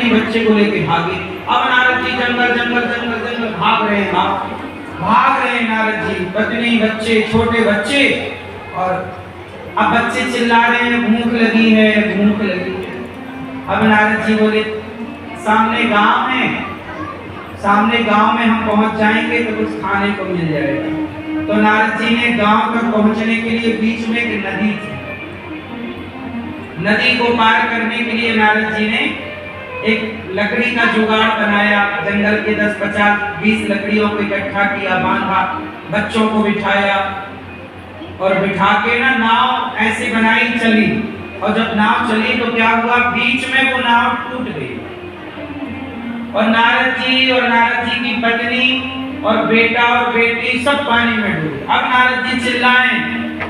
पत्नी बच्चे को लेके भागी। अब नारद जी जंगल जंगल जंगल जंगल भाग रहे हैं नारद जी, पत्नी बच्चे, छोटे बच्चे। और अब बच्चे चिल्ला रहे हैं भूख लगी है, भूख लगी है। अब नारद जी बोले सामने गांव में हम पहुंच जाएंगे तो कुछ खाने को मिल जाएगा। तो नारद जी ने गांव तक पहुंचने के लिए बीच में एक नदी थी, नदी को पार करने के लिए नारद जी ने एक लकड़ी का जुगाड़ बनाया। जंगल के 10, 50, 20 लकड़ियों को इकट्ठा किया, बांधा, बच्चों को बिठाया और बिठा के ना नाव ऐसे बनाई, चली। और जब नाव चली तो क्या हुआ, बीच में वो नाव टूट गई और नारद जी की पत्नी और बेटा और बेटी सब पानी में डूबे। अब नारद जी चिल्लाएं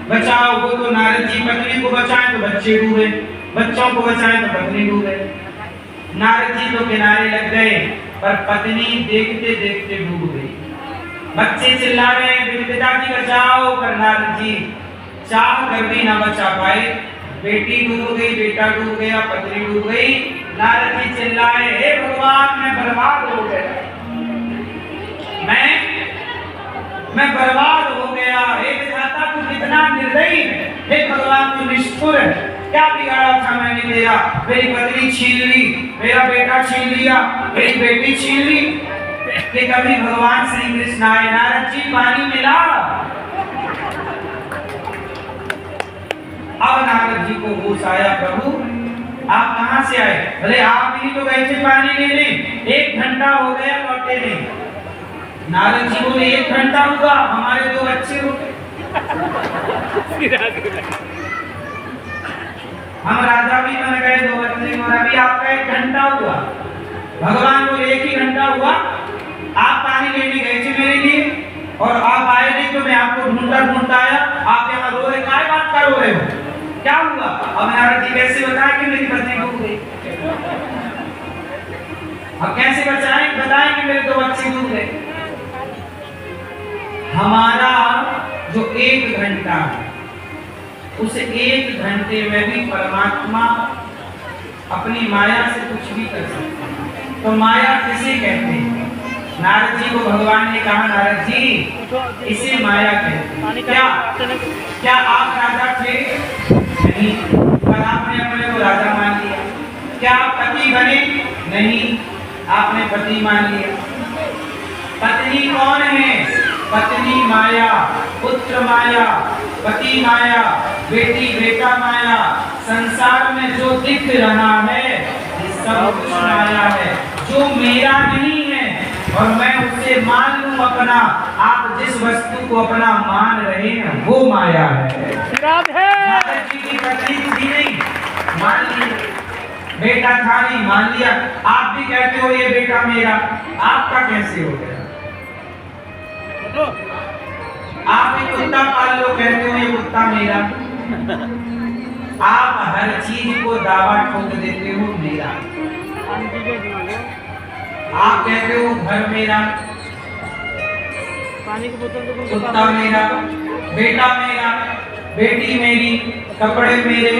बचाओ, वो तो नारद जी पत्नी को बचाएं तो बच्चे डूबे, बच्चों को बचाएं तो पत्नी डूबे। नारद जी तो किनारे लग गए पर पत्नी देखते देखते डूब गई। बच्चे चिल्ला रहे हैं पिताजी बचाओ, पर नारद जी चाह कर भी ना बचा पाए। बेटी डूब गई, बेटा डूब गया, पत्नी डूब गई। नारद जी चिल्लाए हे भगवान मैं बर्बाद हो गया, मैं बर्बाद हो गया। हे विधाता तू कितना निर्दयी है, हे भगवान तू निष्ठुर है। क्या बिगाड़ा था मैंने तेरा, मेरी पत्नी छीन ली, मेरा बेटा छीन लिया, मेरी बेटी छीन ली। कि कभी भगवान श्री कृष्ण आए, नारद जी पानी मिला। अब नारद जी को होश आया, प्रभु आप कहां से आए? अरे आप ही तो गए थे पानी लेने, 1 घंटा हो गया लौटे नहीं। नारद जी बोले 1 घंटा हुआ, हमारे 2 बच्चे हो गए। हम राजा भी बन गए, 2 बच्चे, और अभी आपका 1 घंटा हुआ। भगवान को 1 ही घंटा हुआ, आप पानी लेने गए थे मेरे लिए और आप आए नहीं तो मैं आपको ढूंढता आया। आप यहाँ रो रहे, क्या बात कर रहे हो, क्या हुआ? अब नारद जी कैसे बताएं कि मेरी पत्नी डूब गई, अब कैसे बताएं कि मेरे 2 बच्चे डूब गए। हमारा जो 1 घंटा है, उस 1 घंटे में भी परमात्मा अपनी माया से कुछ भी कर सकता है। तो माया किसे कहते हैं? नारद जी को भगवान ने कहा नारद जी इसे माया कहते हैं। क्या आप राजा थे? नहीं, पर आपने अपने को राजा मान लिया। क्या आप पति बने? नहीं, आपने पति मान लिया। पत्नी कौन है? पत्नी माया, पुत्र माया, पति माया, बेटी बेटा माया। संसार में जो दिख रहा है ये सब कुछ माया है, जो मेरा नहीं है और मैं उसे मान लूं अपना। आप जिस वस्तु को अपना मान रहे हैं वो माया है। नारद जी की पत्नी थी नहीं, मान लिया। बेटा था नहीं, मान लिया। आप भी कहते हो ये बेटा मेरा, आपका कैसे हो गया? आप एक कुत्ता पाल लो, कहते हो ये कुत्ता मेरा। आप हर चीज को दावा ठोक देते हो मेरा। आप कहते हो घर मेरा, कुत्ता मेरा, बेटा मेरा, बेटी मेरी, कपड़े मेरे,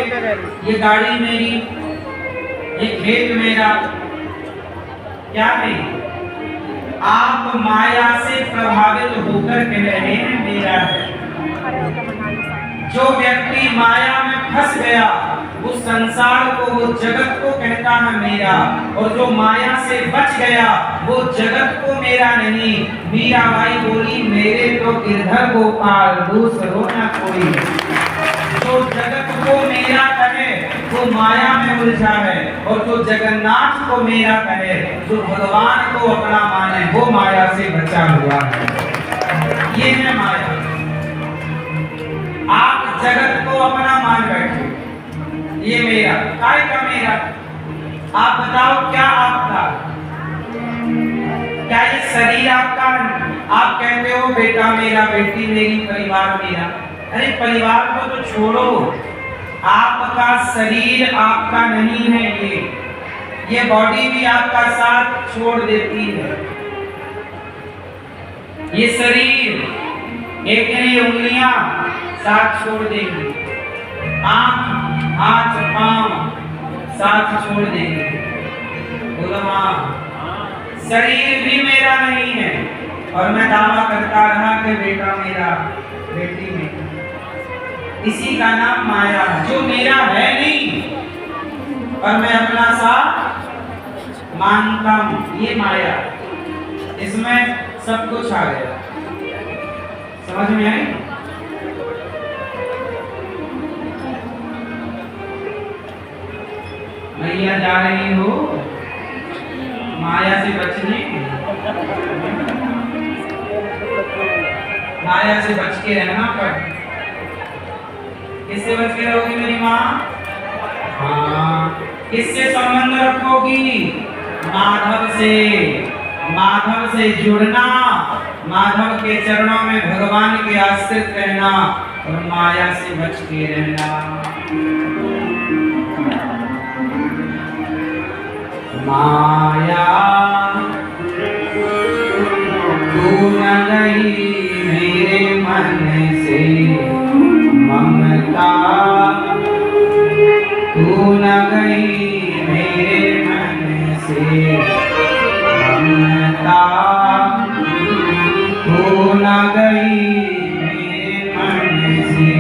ये गाड़ी मेरी, ये खेत मेरा। क्या है? आप माया से प्रभावित होकर कह रहे हैं मेरा है। जो व्यक्ति माया में फंस गया उस संसार को, वो जगत को कहता है मेरा, और जो माया से बच गया वो जगत को मेरा नहीं। मीराबाई बोली मेरे तो गिरधर गोपाल दूसरो न कोई। जो जगत को मेरा कहे वो माया में उलझा है, और जो जगन्नाथ को मेरा कहे, जो भगवान को अपना माने, वो माया से बचा हुआ है। ये है माया। आप जगत को अपना मान बैठे, ये मेरा, काय का मेरा? आप बताओ क्या आपका? क्या ये शरीर आपका? आप कहते हो बेटा मेरा, बेटी मेरी, परिवार मेरा। अरे परिवार को तो छोड़ो, आपका शरीर आपका नहीं है। ये बॉडी भी आपका साथ छोड़ देती है। ये शरीर, एक नहीं उंगलियां साथ छोड़ देंगी, आंख, हाथ, पांव साथ छोड़ देंगे, शरीर भी मेरा नहीं है और मैं दावा करता रहा कि बेटा मेरा, बेटी मेरी। इसी का नाम माया है, जो मेरा है नहीं और मैं अपना सा मानता हूं, ये माया। इसमें सब कुछ आ गया। समझ में आई? मैया जा रही हो माया से बचने, माया से बच के रहना। पर किससे बच के रहोगी मेरी माँ? हाँ, किससे संबंध रखोगी? माधव से। माधव से जुड़ना, माधव के चरणों में भगवान के आश्रित रहना और माया से बच के रहना। माया तू न गई मेरे मन से, ममता तू न गई मेरे मन से, ममता तू न गई मेरे मन से।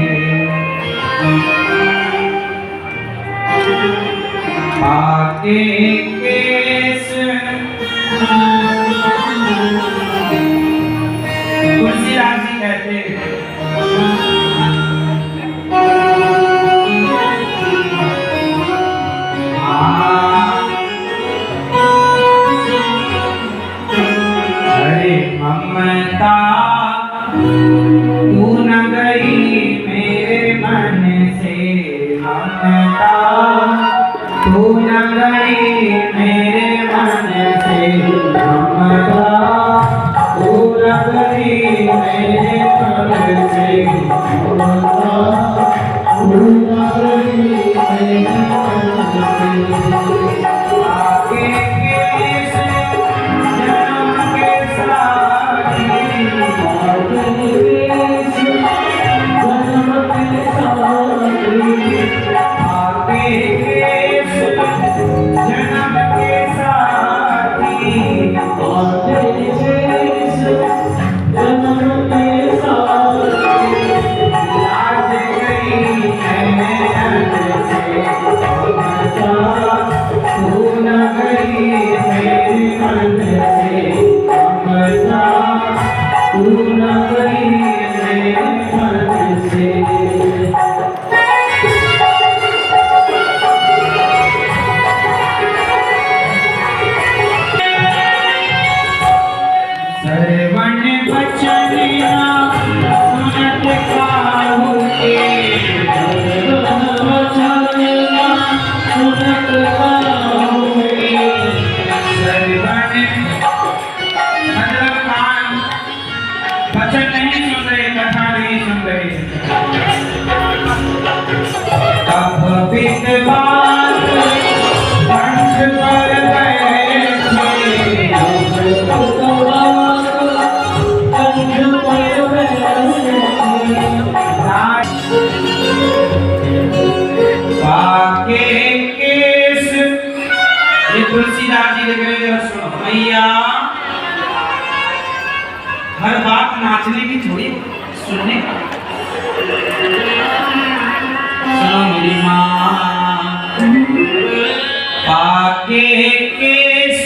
आके केस तुलसीदास जी कहते हैं, अरे ममता तू न गई मेरे मन से, ममता तू न गई मेरे मन से, ममता तू न गई मेरे मन से, ममता तू न गई मेरे मन से। आगे केस जन्म के साथी, आगे केस जन्म के साथी, आगे केस जन्म के साथी, आगे केस जन्म के साथी। लाज गई मैंने अंत से, ममता तू न गई मेरे मन से, ममता तू न गई मेरे मन से। श्रवण बचनिया सुनत काहू के, श्रवण बचनिया सुनत काहू के। श्रवण मतलब कान, वचन नहीं सुन रहे, कथा नहीं सुन रहे। तब विद्वान कंठ पर बैठे, बाके केस, ये तुलसीदास जी लिख रहे हैं। सुनो मैया, हर बात नाचने की थोड़ी, सुनने का। सुनो मेरी माँ, बाके केस,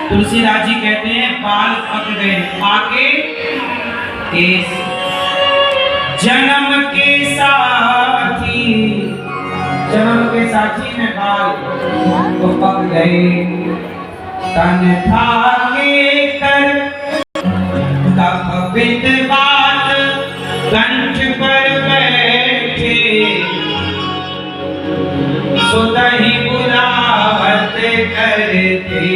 तुलसीदास जी कहते हैं बाल पक गए, बाके केस जन्म के साथी, जन्म के साथी में बाल तो पक गए। तन था के कर तब विद्वान कंठ पर बैठे, सुदहि बुलावत करते।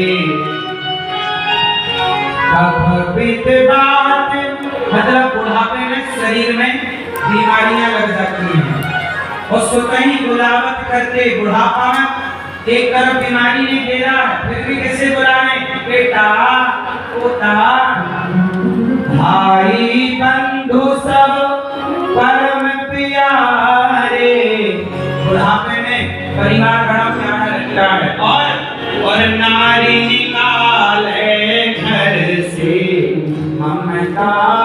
तब विद्वान मतलब बुढ़ापे में शरीर में बीमारियां लग जाती हैं और सुदहि बुलावत करते। बुढ़ापा में एक तरफ बीमारी ने घेरा है, फिर भी कैसे बुला रहे? बेटा, पोता, भाई बंधु सब परम प्यारे। बुढ़ापे में परिवार बड़ा प्यारा लगता है और नारी निकाल घंटा